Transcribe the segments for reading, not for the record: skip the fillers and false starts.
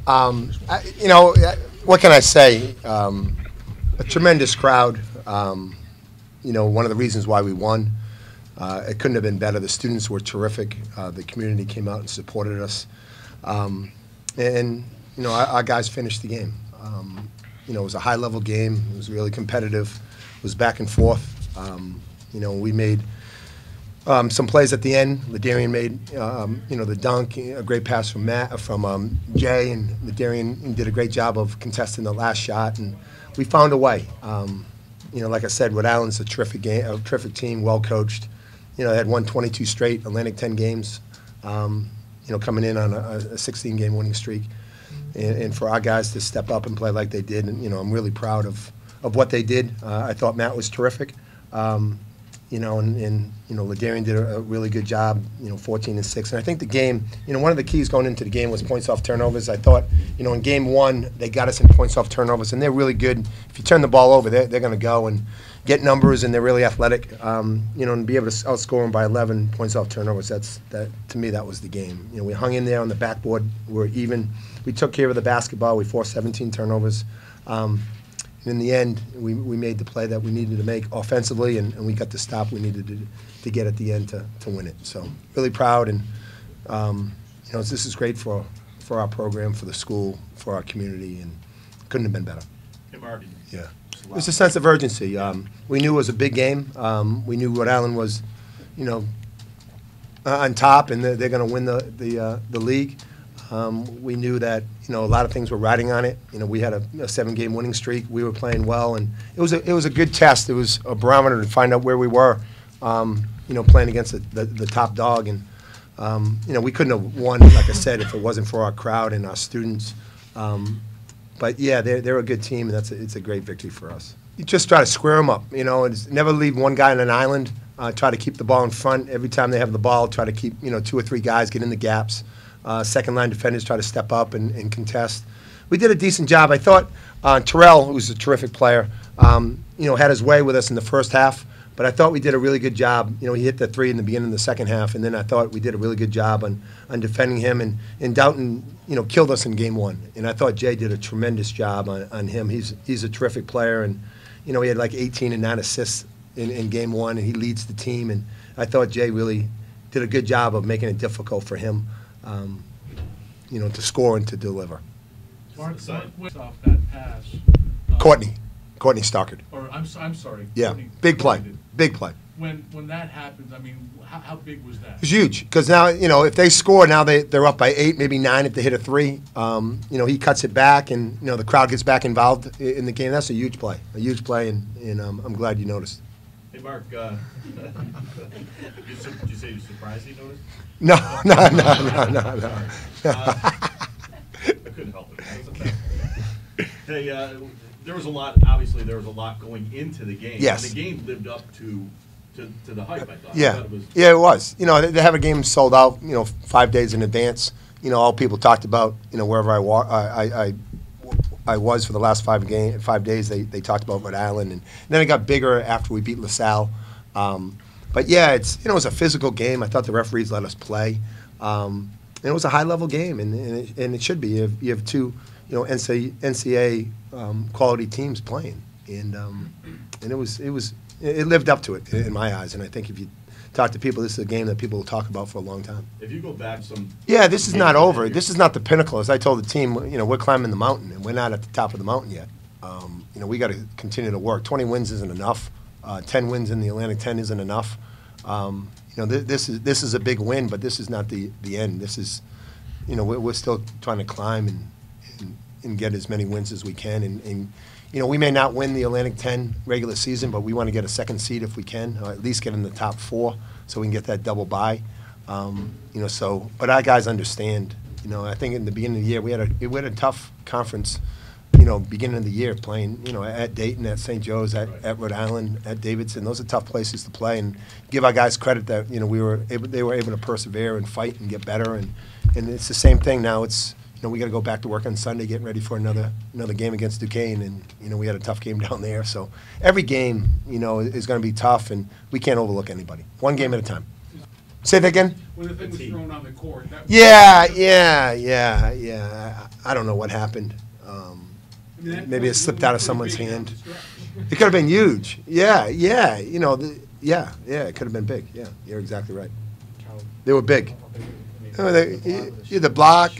What can I say? A tremendous crowd. One of the reasons why we won. It couldn't have been better. The students were terrific. The community came out and supported us. Our guys finished the game. It was a high-level game. It was really competitive. It was back and forth. We made some plays at the end. Ladarian made, the dunk, a great pass from Jay, and Ladarian did a great job of contesting the last shot, and we found a way. Like I said, Rhode Island's a terrific team, well coached. They had won 22 straight Atlantic 10 games. Coming in on a 16-game winning streak, and for our guys to step up and play like they did, and I'm really proud of what they did. I thought Matt was terrific. Ladarian did a really good job, 14 and 6. And I think the game, one of the keys going into the game was points off turnovers. I thought, in game one, they got us in points off turnovers, and they're really good. If you turn the ball over, they're going to go and get numbers, and they're really athletic. And be able to outscore them by 11 points off turnovers, to me, that was the game. We hung in there on the backboard. We're even. We took care of the basketball. We forced 17 turnovers. In the end, we made the play that we needed to make offensively, and we got the stop we needed to get at the end to win it. So really proud, and this is great for our program, for the school, for our community, and couldn't have been better. Hey, Marty. Yeah. It was a sense of urgency. We knew it was a big game. We knew Rhode Island was, on top, and they're going to win the league. We knew that a lot of things were riding on it. We had a 7-game winning streak. We were playing well, and it was a good test. It was a barometer to find out where we were. Playing against the top dog, and we couldn't have won, like I said, if it wasn't for our crowd and our students. But yeah, they're a good team, and it's a great victory for us. You just try to square them up. And never leave one guy on an island. Try to keep the ball in front every time they have the ball. Try to keep 2 or 3 guys get in the gaps. Second-line defenders try to step up and contest. We did a decent job. I thought Terrell, who's a terrific player, had his way with us in the first half, but I thought we did a really good job. He hit the 3 in the beginning of the second half, and then I thought we did a really good job on defending him. And Doughton, killed us in game 1. And I thought Jay did a tremendous job on him. He's a terrific player, and he had like 18 and 9 assists in game 1, and he leads the team. And I thought Jay really did a good job of making it difficult for him. To score and to deliver. Mark went off that pass. Courtney Stockard. Or I'm sorry. Yeah, Courtney big play. did. Big play. When that happens, I mean, how big was that? It's huge, because now if they score, now they're up by 8, maybe 9 if they hit a 3. He cuts it back, and the crowd gets back involved in the game. That's a huge play, and I'm glad you noticed. Hey, Mark, did you say you surprised you noticed? No. I couldn't help it. That was okay. Hey, there was a lot going into the game. Yes. And the game lived up to the hype, I thought. Yeah. It was. They have a game sold out, 5 days in advance. All people talked about, wherever I was for the last 5 days, they talked about Rhode Island, and then it got bigger after we beat LaSalle. But yeah, it was a physical game. I thought the referees let us play. And it was a high-level game, and it should be. You have 2, NCAA quality teams playing, and it lived up to it in my eyes. And I think if you talk to people, this is a game that people will talk about for a long time. If you go back this is not over. This is not the pinnacle. As I told the team, we're climbing the mountain, and we're not at the top of the mountain yet. We got to continue to work. 20 wins isn't enough. 10 wins in the Atlantic 10 isn't enough. This is a big win, but this is not the end. This is, we're still trying to climb and get as many wins as we can. And we may not win the Atlantic 10 regular season, but we want to get a 2nd seed if we can, or at least get in the top 4 so we can get that double bye. But our guys understand. I think in the beginning of the year we had a tough conference. Beginning of the year playing, at Dayton, at St. Joe's, at Rhode Island, at Davidson. Those are tough places to play, and give our guys credit that they were able to persevere and fight and get better. And it's the same thing now. It's we got to go back to work on Sunday, getting ready for another game against Duquesne, and we had a tough game down there. So every game, is going to be tough, and we can't overlook anybody. One game at a time. Say that again. when the thing was thrown on the court. That was Yeah. I don't know what happened. Maybe it slipped out of someone's hand. It could have been huge. Yeah. You know, it could have been big. Yeah, you're exactly right. They were big. The block,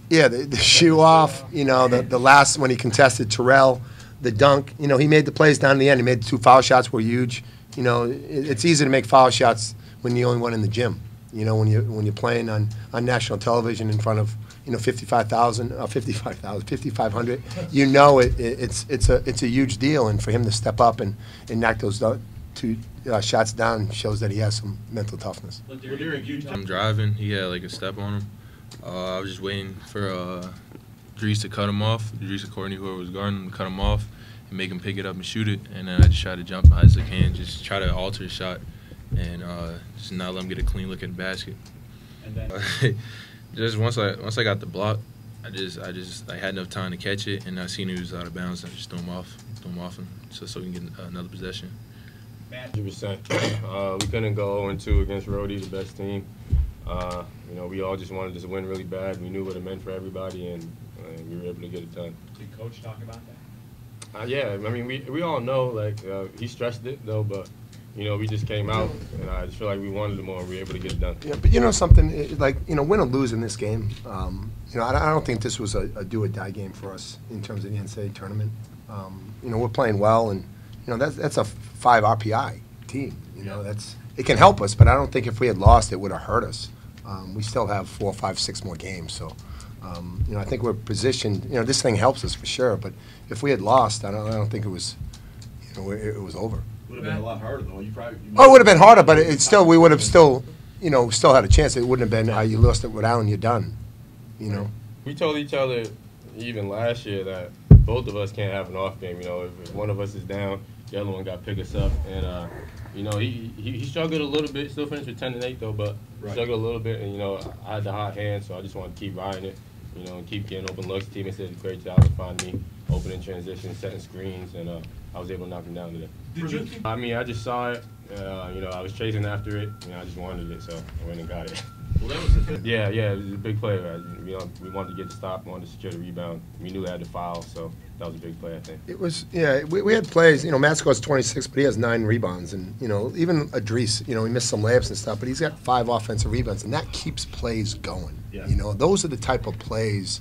the shoe off. You know, the last when he contested Terrell, the dunk. You know, he made the plays down to the end. He made the 2 foul shots were huge. You know, it's easy to make foul shots when you're the only one in the gym. You know, when you're playing on national television in front of 5,500. You know, it's a huge deal, and for him to step up and knock those 2 shots down shows that he has some mental toughness. I'm driving. He had like a step on him. I was just waiting for Dries to cut him off. Dries Courtney, whoever was guarding him, cut him off and make him pick it up and shoot it. And then I just try to jump high as I can, just try to alter his shot and just not let him get a clean look at the basket. And then just once I got the block, I had enough time to catch it, and I seen he was out of bounds. I just threw him off him, so we can get another possession. 100%. We couldn't go 0-2 against Rhode, the best team. You know, we all just wanted to win really bad. We knew what it meant for everybody, and we were able to get it done. Did Coach talk about that? Yeah, I mean, we all know, like, he stressed it, though, but, you know, we just came out, and I just feel like we wanted it more, and we were able to get it done. Yeah, but you know something, like, you know, win or lose in this game, you know, I don't think this was a do-or-die game for us in terms of the NCAA tournament. You know, we're playing well, and, you know, that's a 5 RPI team. You know, it can help us, but I don't think if we had lost, it would have hurt us. We still have 4, 5, 6 more games, so you know, I think we're positioned. You know, this thing helps us for sure, but if we had lost, I don't think it was, you know, it was over. Would have been a lot harder though. It would have been harder, but we would have still, you know, still had a chance. It wouldn't have been you lost it with Allen, you're done. You know. We told each other even last year that both of us can't have an off game. You know, if one of us is down, the other one got to pick us up, and you know, he struggled a little bit. Still finished with 10-8 though, but struggled a little bit. And you know, I had the hot hand, so I just wanted to keep riding it. You know, and keep getting open looks. Teammates did a great job of finding me open in transition, setting screens, and I was able to knock him down today. Did you think? I mean, I just saw it. You know, I was chasing after it. You know, I just wanted it, so I went and got it. Well, that was yeah, it was a big play. We wanted to get the stop, wanted to secure the rebound. We knew they had to foul, so that was a big play, I think. It was, yeah. We had plays. You know, Matt scores 26, but he has 9 rebounds, and you know, even Dries, you know, he missed some layups and stuff, but he's got 5 offensive rebounds, and that keeps plays going. Yeah. You know, those are the type of plays.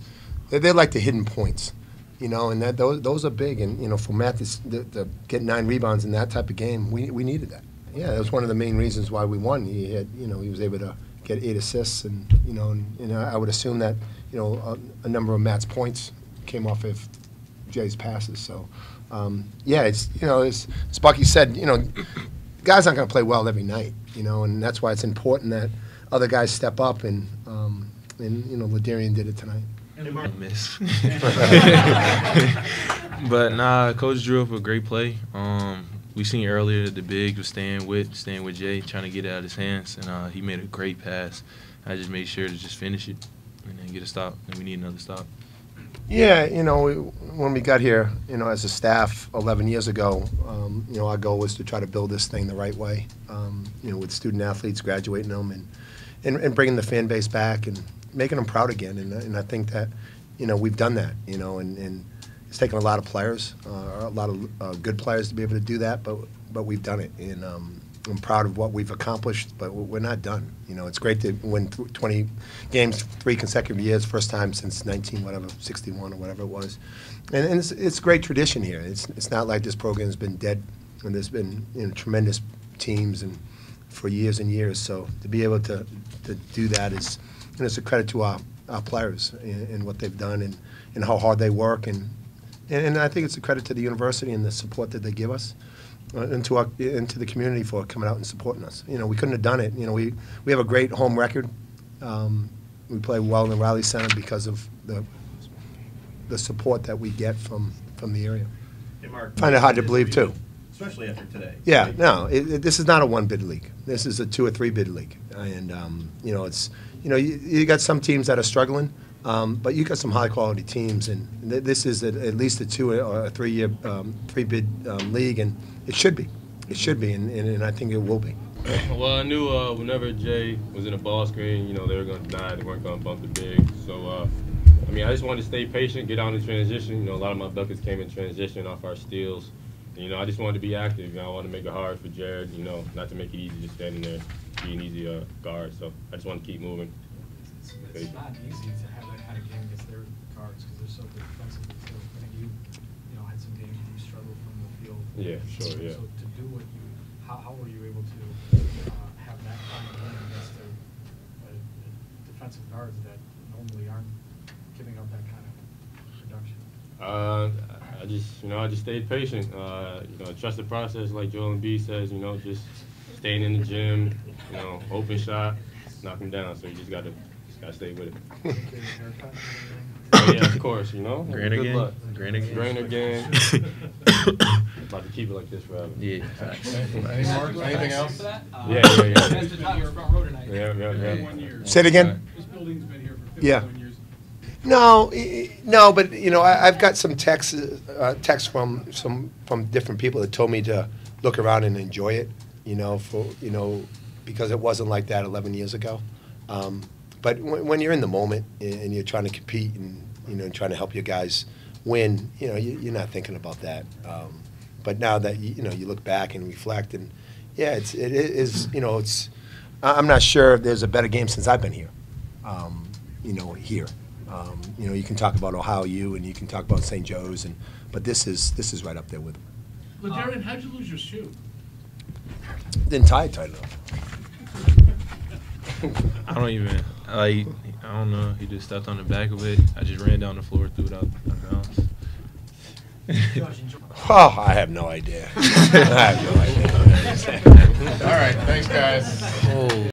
They're like the hidden points. You know, and those are big. And you know, for Matt to get 9 rebounds in that type of game, we needed that. Yeah, that was one of the main reasons why we won. He had, you know, he was able to get 8 assists, and you know, and I would assume that, you know, a number of Matt's points came off of Jay's passes. So, yeah, it's, you know, as Bucky said, you know, guys aren't going to play well every night, you know, and that's why it's important that other guys step up, and you know, Ladarian did it tonight. Miss. But nah, Coach drew up a great play. We seen earlier that the big was staying with Jay, trying to get it out of his hands, and he made a great pass. I just made sure to just finish it and then get a stop, and we need another stop. Yeah, you know, when we got here, you know, as a staff 11 years ago, you know, our goal was to try to build this thing the right way, you know, with student athletes, graduating them, and bringing the fan base back and making them proud again. And I think that, you know, we've done that, you know, and it's taken a lot of players, a lot of good players to be able to do that, but we've done it. And I'm proud of what we've accomplished, but we're not done. You know, it's great to win 20 games 3 consecutive years, first time since 61 or whatever it was. And it's great tradition here. It's not like this program's been dead, and there's been, you know, tremendous teams and for years and years. So to be able to do that is, and it's a credit to our players and what they've done and how hard they work, and I think it's a credit to the university and the support that they give us, and to the community for coming out and supporting us. You know, we couldn't have done it. You know, we have a great home record. We play well in the Riley Center because of the support that we get from the area. Hey, Mark, find it hard to believe too. Especially after today. Yeah, no, this is not a 1-bid league. This is a 2 or 3-bid league, and you know, it's, you know, you got some teams that are struggling, but you got some high-quality teams, and this is at least a 2 or 3 year 3-bid league, and it should be, and I think it will be. Well, I knew whenever Jay was in a ball screen, you know, they were going to deny, they weren't going to bump the big. So, I mean, I just wanted to stay patient, get out in transition. You know, a lot of my buckets came in transition off our steals. And, you know, I just wanted to be active. You know, I wanted to make it hard for Jared, you know, not to make it easy just standing there, be an easy guard. So I just want to keep moving. It's not easy to have that kind of game against their guards because they're so good defensively. So I think you know, had some games where you struggled from the field. Yeah, sure, yeah. So to do what you, how were you able to have that kind of game against their defensive guards that normally aren't giving up that kind of production? I just stayed patient. You know, trust the process, like Joel Embiid says. You know, just staying in the gym. You know, open shot, knock him down. So you just gotta stay with it. Yeah, of course. You know, Grainer good gang. luck. Grainer gang. About to keep it like this forever. Yeah. Anything else? Yeah. That's the top front row tonight. Yeah. 1 year. Say it again? This building's been here for Yeah. 51 years. No, but you know, I've got some texts from different people that told me to look around and enjoy it. You know, because it wasn't like that 11 years ago. But when you're in the moment and you're trying to compete and and trying to help your guys win, you're not thinking about that. But now that you look back and reflect, and yeah, it is. It's. I'm not sure if there's a better game since I've been here. Here. You can talk about Ohio U and you can talk about St. Joe's, but this is right up there with them. LeDarian, how'd you lose your shoe? Didn't tie it tight enough. I don't know. He just stepped on the back of it. I just ran down the floor, threw it out of bounds. Oh, I have no idea. I have no idea. All right, thanks, guys. Oh.